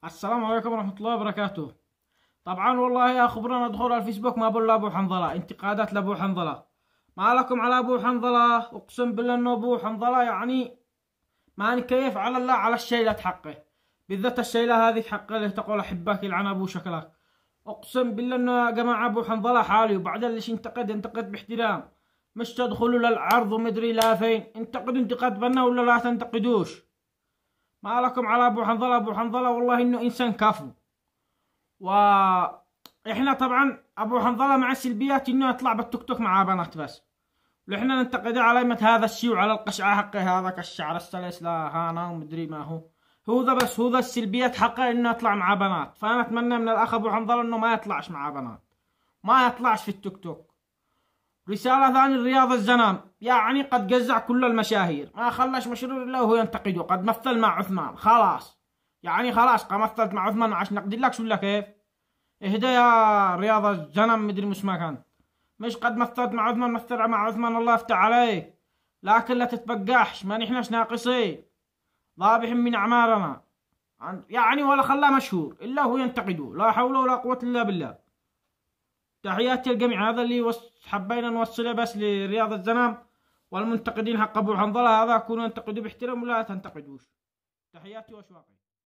السلام عليكم ورحمة الله وبركاته. طبعا والله يا خبرنا ادخل على الفيسبوك ما بقول لابو حنظلة انتقادات لابو حنظلة. ما لكم على ابو حنظلة؟ اقسم بالله انه ابو حنظلة يعني ما كيف على الله على الشيلة حقه، بالذات الشيلة هذه حقه اللي تقول احبك يلعن ابو شكلك. اقسم بالله انه يا جماعة ابو حنظلة حالي، وبعدين ليش ينتقد باحترام، مش تدخلوا للعرض ومدري لا فين. انتقدوا انتقاد بنا ولا لا تنتقدوش. ما لكم على ابو حنظلة. ابو حنظلة والله انه انسان كفو، واحنا طبعا ابو حنظلة مع السلبيات انه يطلع بالتيك توك مع بنات بس، ونحن ننتقده على مت هذا الشيء وعلى القشعة حقه هذاك الشعر السلس لا هانا ومدري ما هو ذا، بس هو ذا السلبيات حقه انه يطلع مع بنات. فانا اتمنى من الاخ ابو حنظلة انه ما يطلعش مع بنات، ما يطلعش في التيك توك. رسالة ثانية لرياض الزنام، يعني قد جزع كل المشاهير، ما خلاش مشرور الا وهو ينتقده. قد مثل مع عثمان خلاص، يعني خلاص قد مثلت مع عثمان عشان نقدر لك ولا كيف؟ اهدى يا رياض الزنم مدري مش ما كان، مش قد مثلت مع عثمان مثل مع عثمان الله يفتح عليك، لكن لا تتبقاحش، ما نحناش ناقصين ضابح من اعمارنا يعني، ولا خلاه مشهور الا هو ينتقده. لا حول ولا قوة الا بالله. تحياتي للجميع. هذا اللي حبينا نوصله بس لرياض الزنام والمنتقدين حق ابو حنظلة، هذا كونوا ينتقدوا باحترام ولا تنتقدوش. تحياتي واشواقي.